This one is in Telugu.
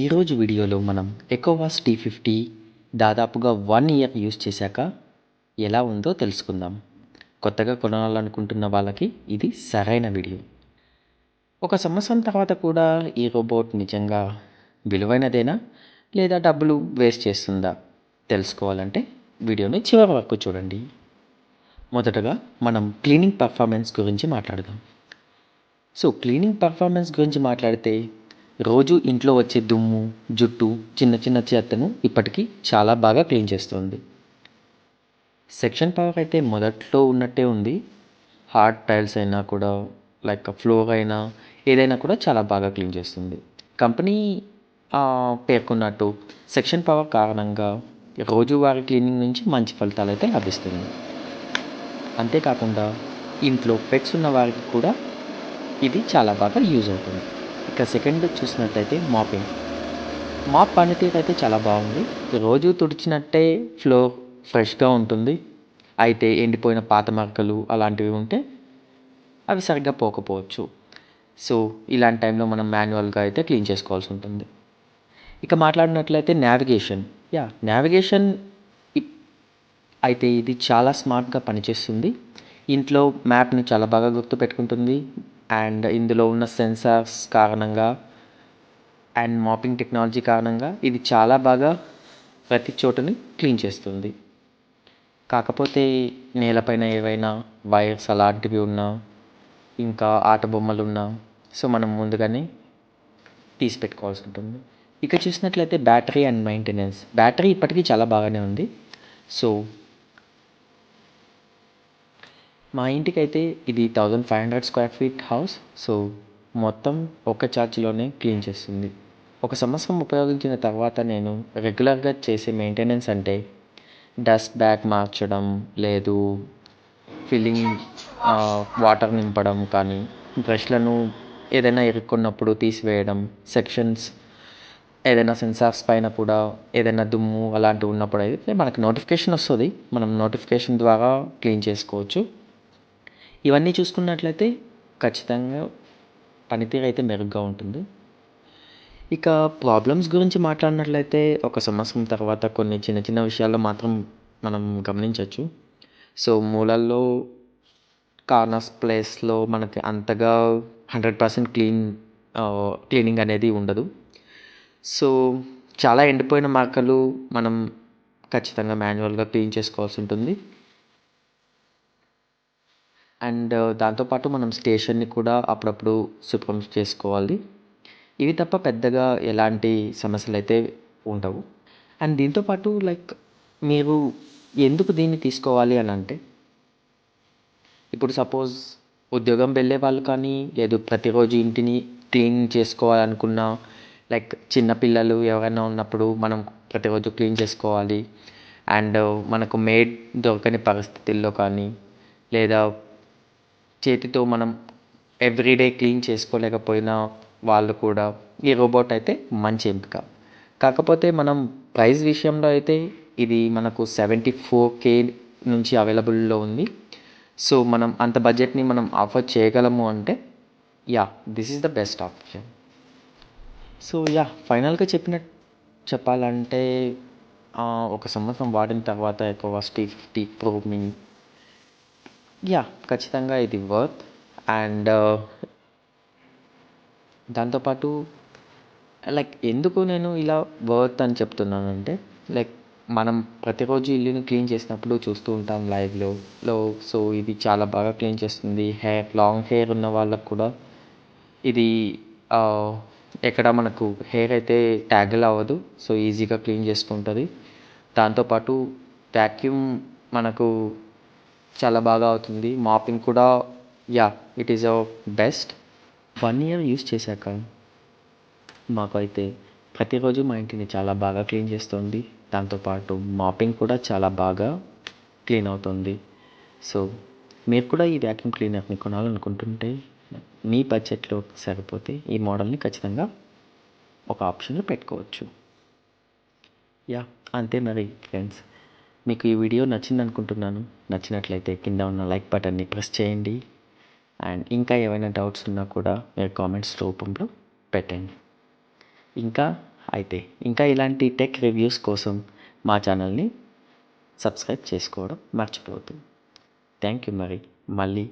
ఈరోజు వీడియోలో మనం ఎకోవాస్ T50 దాదాపుగా 1 ఇయర్ యూస్ చేశాక ఎలా ఉందో తెలుసుకుందాం. కొత్తగా కొనాలనుకుంటున్న వాళ్ళకి ఇది సరైన వీడియో. ఒక సంవత్సరం తర్వాత కూడా ఈ రోబోట్ నిజంగా విలువైనదేనా లేదా డబ్బులు వేస్ట్ చేస్తుందా తెలుసుకోవాలంటే వీడియోని చివరి వరకు చూడండి. మొదటగా మనం క్లీనింగ్ పర్ఫార్మెన్స్ గురించి మాట్లాడదాం. క్లీనింగ్ పర్ఫార్మెన్స్ గురించి మాట్లాడితే రోజు ఇంట్లో వచ్చే దుమ్ము, జుట్టు, చిన్న చిన్న చెత్తను ఇప్పటికీ చాలా బాగా క్లీన్ చేస్తుంది. సెక్షన్ పవర్ అయితే మొదట్లో ఉన్నట్టే ఉంది. హార్డ్ టైల్స్ అయినా కూడా లైక్ ఫ్లోర్ అయినా ఏదైనా కూడా చాలా బాగా క్లీన్ చేస్తుంది. కంపెనీ పేర్కొన్నట్టు సెక్షన్ పవర్ కారణంగా రోజువారీ క్లీనింగ్ నుంచి మంచి ఫలితాలు అయితే లభిస్తుంది. అంతేకాకుండా ఇంట్లో పెట్స్ ఉన్న వారికి కూడా ఇది చాలా బాగా యూజ్ అవుతుంది. ఇక సెకండ్ చూసినట్లయితే మాప్ పనితీరు అయితే చాలా బాగుంది. రోజు తుడిచినట్టే ఫ్లోర్ ఫ్రెష్గా ఉంటుంది. అయితే ఎండిపోయిన పాత మరకలు అలాంటివి ఉంటే అవి సరిగ్గా పోకపోవచ్చు. ఇలాంటి టైంలో మనం మాన్యువల్గా అయితే క్లీన్ చేసుకోవాల్సి ఉంటుంది. ఇక మాట్లాడినట్లయితే నావిగేషన్ అయితే ఇది చాలా స్మార్ట్గా పనిచేస్తుంది. ఇంట్లో మ్యాప్ని చాలా బాగా గుర్తుపెట్టుకుంటుంది. అండ్ ఇందులో ఉన్న సెన్సార్స్ కారణంగా అండ్ మాపింగ్ టెక్నాలజీ కారణంగా ఇది చాలా బాగా ప్రతి చోటుని క్లీన్ చేస్తుంది. కాకపోతే నేలపైన ఏవైనా వైర్స్ అలాంటివి ఉన్నా, ఇంకా ఆట బొమ్మలు ఉన్నా మనం ముందుగానే తీసి పెట్టుకోవాల్సి ఉంటుంది. ఇక చూసినట్లయితే బ్యాటరీ అండ్ మెయింటెనెన్స్. బ్యాటరీ ఇప్పటికీ చాలా బాగానే ఉంది. మా ఇంటికైతే ఇది 1500 స్క్వేర్ ఫీట్ హౌస్. మొత్తం ఒక ఛార్జ్లోనే క్లీన్ చేస్తుంది. ఒక సంవత్సరం ఉపయోగించిన తర్వాత నేను రెగ్యులర్గా చేసే మెయింటెనెన్స్ అంటే డస్ట్ బ్యాగ్ మార్చడం, లేదు ఫిల్లింగ్ వాటర్ నింపడం, కానీ బ్రష్లను ఏదైనా ఇరుక్కున్నప్పుడు తీసివేయడం, సెక్షన్స్ ఏదైనా సెన్సార్స్ పైన కూడా ఏదైనా దుమ్ము అలాంటివి ఉన్నప్పుడు అయితే మనకు నోటిఫికేషన్ వస్తుంది. మనం నోటిఫికేషన్ ద్వారా క్లీన్ చేసుకోవచ్చు. ఇవన్నీ చూసుకున్నట్లయితే ఖచ్చితంగా పనితీరు అయితే మెరుగ్గా ఉంటుంది. ఇక ప్రాబ్లమ్స్ గురించి మాట్లాడినట్లయితే ఒక సంవత్సరం తర్వాత కొన్ని చిన్న చిన్న విషయాల్లో మాత్రం మనం గమనించవచ్చు. మూలల్లో కార్నర్స్ ప్లేస్లో మనకి అంతగా 100% క్లీనింగ్ అనేది ఉండదు. చాలా ఎండిపోయిన మరకలు మనం ఖచ్చితంగా మాన్యువల్గా క్లీన్ చేసుకోవాల్సి ఉంటుంది. అండ్ దాంతోపాటు మనం స్టేషన్ని కూడా అప్పుడప్పుడు శుభ్రం చేసుకోవాలి. ఇవి తప్ప పెద్దగా ఎలాంటి సమస్యలు అయితే ఉండవు. అండ్ దీంతోపాటు మీరు ఎందుకు దీన్ని తీసుకోవాలి అని అంటే, ఇప్పుడు సపోజ్ ఉద్యోగం వెళ్ళే వాళ్ళు కానీ, లేదు ప్రతిరోజు ఇంటిని క్లీన్ చేసుకోవాలనుకున్న చిన్నపిల్లలు ఎవరైనా ఉన్నప్పుడు మనం ప్రతిరోజు క్లీన్ చేసుకోవాలి. అండ్ మనకు మేడ్ దొరకని పరిస్థితుల్లో కానీ, లేదా చేతితో మనం ఎవ్రీడే క్లీన్ చేసుకోలేకపోయిన వాళ్ళు కూడా ఈ రోబోట్ అయితే మంచి ఎంపిక. కాకపోతే మనం ప్రైస్ విషయంలో అయితే ఇది మనకు 74K నుంచి అవైలబుల్లో ఉంది. మనం అంత బడ్జెట్ని మనం ఆఫర్ చేయగలము అంటే this is the best option. ఫైనల్గా చెప్పాలంటే ఒక సంవత్సరం వాడిన తర్వాత ఎకోవాస్ T50 Pro Mini ఖచ్చితంగా ఇది వర్త్. అండ్ దాంతోపాటు ఎందుకు నేను ఇలా వర్త్ అని చెప్తున్నానంటే, మనం ప్రతిరోజు ఇల్లుని క్లీన్ చేసినప్పుడు చూస్తూ ఉంటాం లైవ్లో. ఇది చాలా బాగా క్లీన్ చేస్తుంది. లాంగ్ హెయిర్ ఉన్న వాళ్ళకు కూడా ఇది ఎక్కడ మనకు హెయిర్ అయితే ట్యాగిల్ అవ్వదు. ఈజీగా క్లీన్ చేసుకుంటుంది. దాంతోపాటు వ్యాక్యూమ్ మనకు చాలా బాగా అవుతుంది. మాపింగ్ కూడా it is best. 1 year use చేశాక మాకైతే ప్రతిరోజు మా ఇంటిని చాలా బాగా క్లీన్ చేస్తుంది. దాంతోపాటు మాపింగ్ కూడా చాలా బాగా క్లీన్ అవుతుంది. మీరు కూడా ఈ వ్యాక్యూమ్ క్లీనర్ని కొనాలనుకుంటుంటే మీ బడ్జెట్లో సరిపోతే ఈ మోడల్ని ఖచ్చితంగా ఒక ఆప్షన్లో పెట్టుకోవచ్చు. అంతే మరి ఫ్రెండ్స్. మీకు ఈ వీడియో నచ్చింది అనుకుంటున్నాను. నచ్చినట్లయితే కింద ఉన్న లైక్ బటన్ని ప్రెస్ చేయండి. అండ్ ఇంకా ఏమైనా డౌట్స్ ఉన్నా కూడా మీరు కామెంట్స్ రూపంలో పెట్టండి. ఇంకా అయితే ఇంకా ఇలాంటి టెక్ రివ్యూస్ కోసం మా ఛానల్ని సబ్స్క్రైబ్ చేసుకోవడం మర్చిపోవద్దు. Thank you. మళ్ళీ